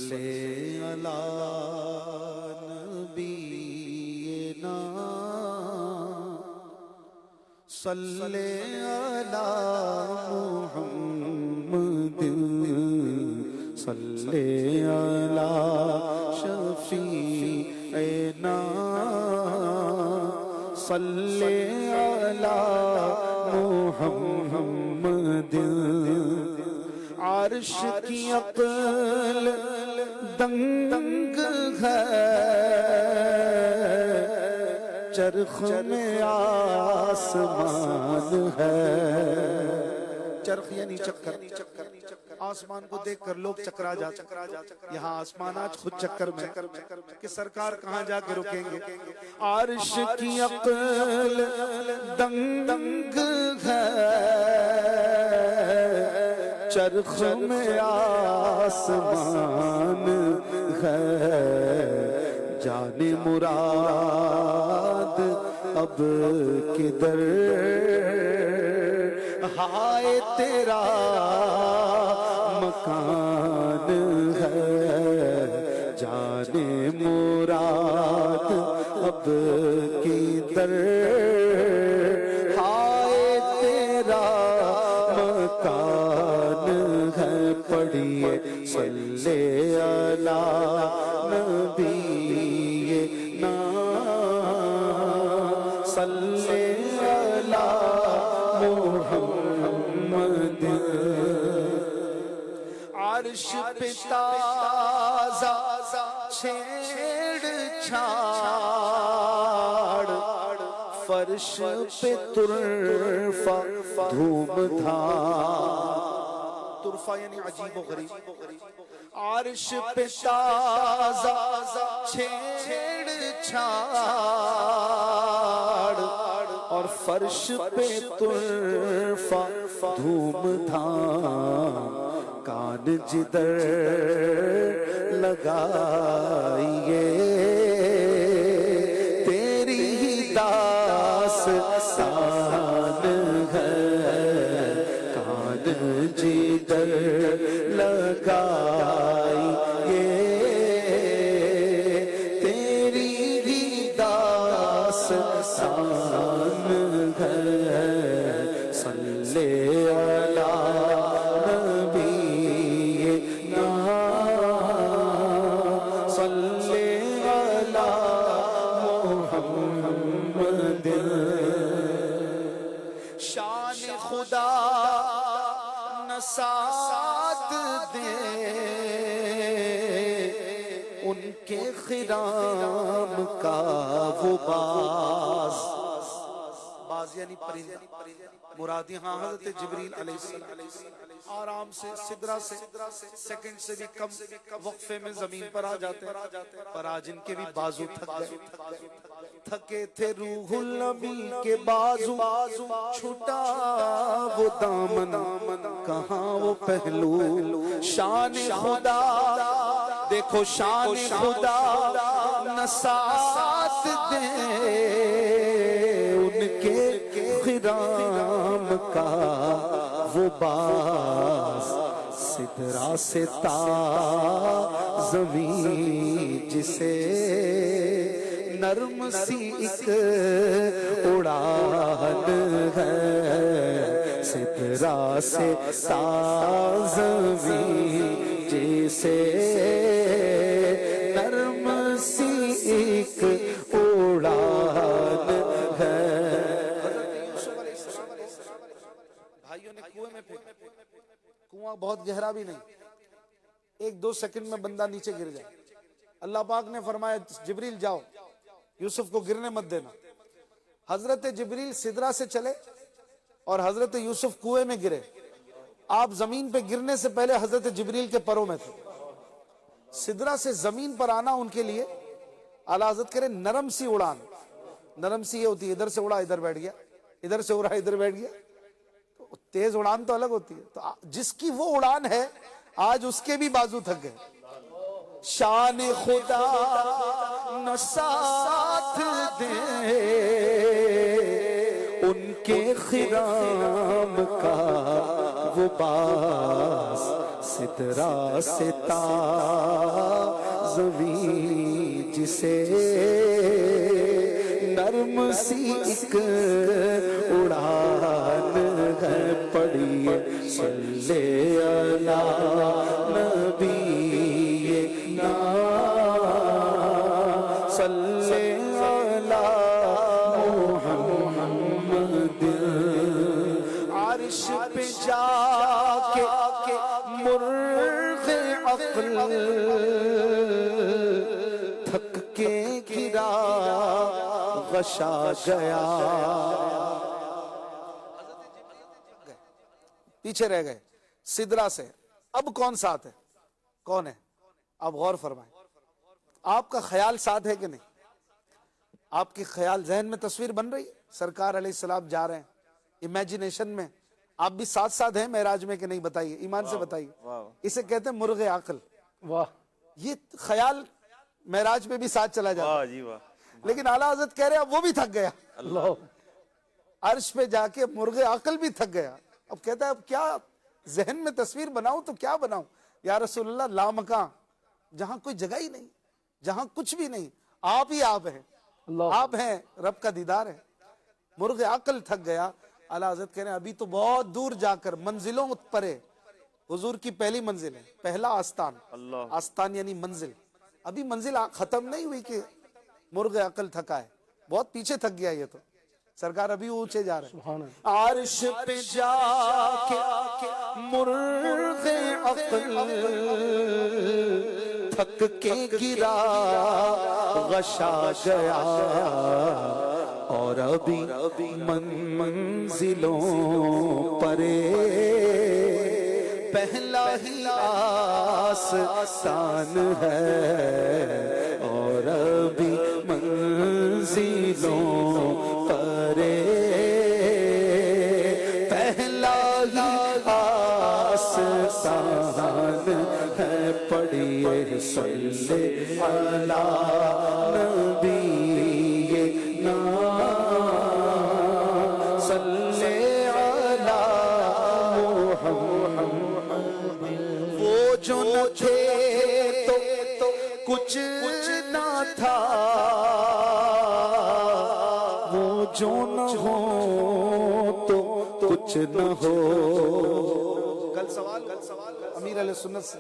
صلی علی نبینا صلی علی محمد صلی علی شفیعنا صلی علی محمد عرش کی عقل دنگ دنگ ہے چرخ میں آسمان ہے چرخ یعنی چکر آسمان کو دیکھ کر لوگ چکرا جاتے یہاں آسمان آج خود چکر میں کہ سرکار کہاں جا کے رکیں گے عرش کی عقل دنگ دنگ ہے چرخ میں آسمان ہے جانے مراد اب کدھر ہائے تیرا مکان ہے جانے مراد اب کدھر ہائے تیرا مکان ہے پڑھیے صلی علی نبینا صلی علی محمد عرش پہ تازہ چھیڑ چھاڑ فرش پہ ترفا دھوم دھام ترفا یعنی عجیب و غریب عرش پہ تازہ چھیڑ چھاڑ اور فرش پہ ترفا دھوم دھام کان جدھر لگائیے تیری ہی داستان ہے کان جدھر لگائیے تیری ہی داستان ہے صلی علی نبینا صلی علی محمد شان خدا نسات دے ان کے خرام کا وہ باز یعنی پرندہ مراد یہاں حضرت جبریل علیہ السلام آرام سے سدرہ سے سیکنڈ سے بھی کم وقفے میں زمین پر آ جاتے ہیں پر آج ان کے بھی بازو تھک گئے تھکے تھے روح الامین کے بازو چھٹا وہ دامن کہاں وہ پہلو شان خدا دیکھو شان خدا نسات دے ان کے خرام کا وہ باز سدرہ سے تا زمین جسے نرم سی ایک اڑان ہے سدرہ سے تا زمین جسے نرم سی ایک اڑان ہے بھائیوں نے کنویں میں پھینکا کنواں بہت گہرا بھی نہیں ایک دو سیکنڈ میں بندہ نیچے گر جائے اللہ پاک نے فرمایا جبریل جاؤ یوسف کو گرنے مت دینا حضرت جبریل سدرہ سے چلے اور حضرت یوسف کنویں میں گرے آپ زمین پہ گرنے سے پہلے حضرت جبریل کے پروں میں تھے سدرہ سے زمین پر آنا ان کے لیے اعلیٰ حضرت کرے نرم سی اڑان نرم سی یہ ہوتی ہے ادھر سے اڑا ادھر بیٹھ گیا ادھر سے اڑا ادھر بیٹھ گیا تیز اڑان تو الگ ہوتی ہے تو جس کی وہ اڑان ہے آج اس کے بھی بازو تھک گئے شان خدا نہ ساتھ دے ان کے خرام کا وہ باز سترا سے تار زمین جسے نرم سی ایک اڑان ہے پڑھیے صلی علی نبی نا صلی علی محمد عرش پہ جا کے مرغ عقل تھک کے گرا غشا گیا پیچھے رہ گئے سدرا سے اب کون ساتھ ہے کون ہے آپ غور فرمائیں آپ کا خیال ساتھ ہے کہ نہیں آپ کی خیال ذہن میں تصویر بن رہی ہے سرکار علیہ السلام جا رہے ہیں امیجنیشن میں آپ بھی ساتھ ساتھ ہیں معراج میں کہ نہیں بتائیے ایمان سے بتائیے اسے کہتے ہیں مرغ عقل واہ یہ خیال معراج میں بھی ساتھ چلا جاتا ہے لیکن اعلیٰ حضرت کہہ رہے ہیں اب وہ بھی تھک گیا اللہ عرش پہ جا کے مرغ عقل بھی تھک گیا اب کہتا ہے اب کیا ذہن میں تصویر بناؤں تو کیا بناؤں یا رسول اللہ لامکاں جہاں کوئی جگہ ہی نہیں جہاں کچھ بھی نہیں آپ ہی آپ ہیں آپ ہیں رب کا دیدار ہے مرغ عقل تھک گیا اعلیٰ حضرت کہہ رہے ہیں ابھی تو بہت دور جا کر منزلوں پرے حضور کی پہلی منزل ہے پہلا آستان آستان یعنی منزل ابھی منزل ختم نہیں ہوئی کہ مرغ عقل تھکا ہے بہت پیچھے تھک گیا یہ تو سرکار ابھی اونچے جا رہے ہیں عرش پہ جا کے مرغ عقل تھک کے گرا غشا گیا اور ابھی منزلوں پرے پہلا ہی آستان ہے اور ابھی منزلوں پرے پہلا ہی آستان ہے پڑھیے صلی علی نبی نا صلی علی محمد وہ جو نہ تھے تو کچھ نہ تھا وہ جو نہ ہو تو کچھ نہ ہو کل سوال امیر علیہ سنت سے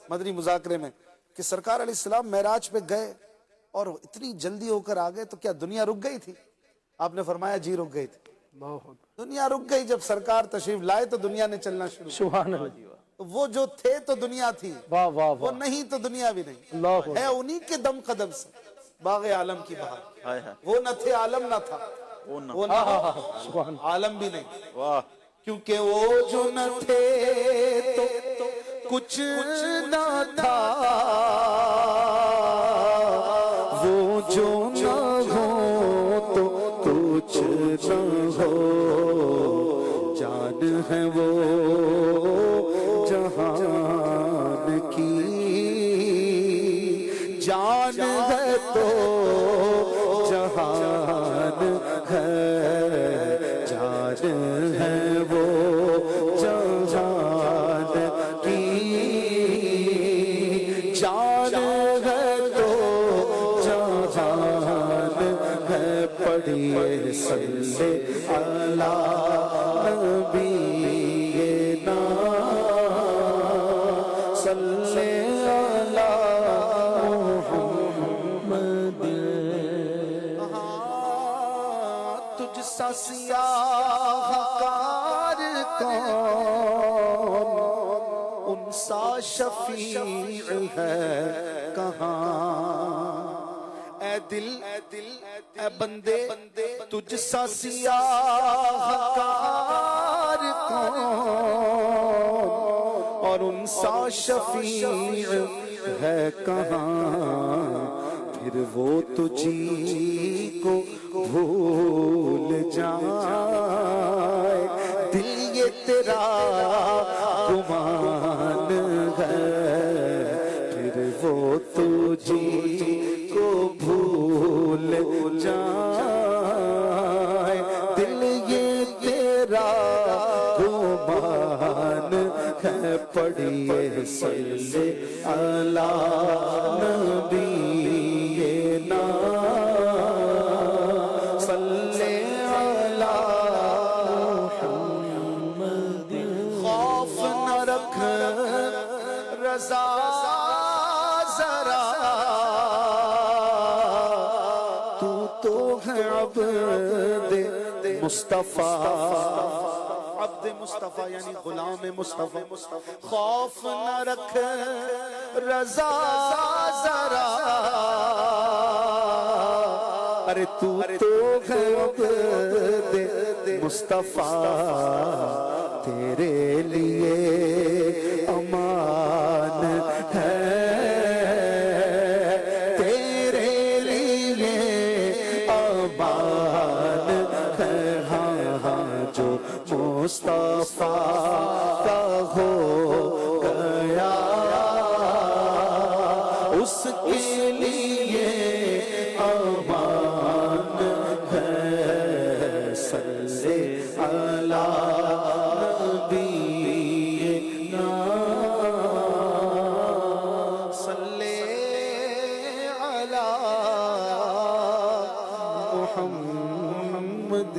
مدنی مذاکرے میں کہ سرکار علیہ السلام معراج پہ گئے اور اتنی جلدی ہو کر آگئے تو کیا دنیا رک گئی تھی آپ نے فرمایا جی رک گئی تھی دنیا رک گئی جب سرکار تشریف لائے تو دنیا نے چلنا شروع سبحان اللہ وہ جو تھے تو دنیا تھی وہ نہیں تو دنیا بھی نہیں ہے انہی کے دم قدم سے باغ عالم کی بہار وہ نہ تھے عالم نہ تھا وہ نہ عالم بھی نہیں کیونکہ وہ جو نہ تھے تو کچھ نہ تھا وہ جو نہ ہو تو کچھ نہ ہو جان ہے وہ جہان کی جان ہے تو جہان ہے جان ہے وہ جہان کی جان ہے تو جہان ہے پڑھیے صلی علی نبی نا صلی علی محمد تجھ سا سیاہ کار کون ان سا شفیع ہے کہاں اے دل اے بندے تجھ سا سیاہ کار کون اور ان سا شفیع ہے کہاں پھر وہ تجھی کو بھول جائے دل یہ تیرا گمان ہے پھر وہ تجھی کو بھول جائے دل یہ تیرا گمان ہے پڑھیے صلی علی نبی عبد مصطفیٰ، عبد مصطفیٰ یعنی غلام مصطفیٰ، خوف نہ رکھ رضا ذرا، ارے تو ہے عبد مصطفیٰ، تیرے لیے امان ہے، تیرے لیے امان ہے، ہاں ہاں جو مصطفیٰ کا ہو گیا اس کے لیے امان ہے، صلی علی نبینا، صلی علی محمد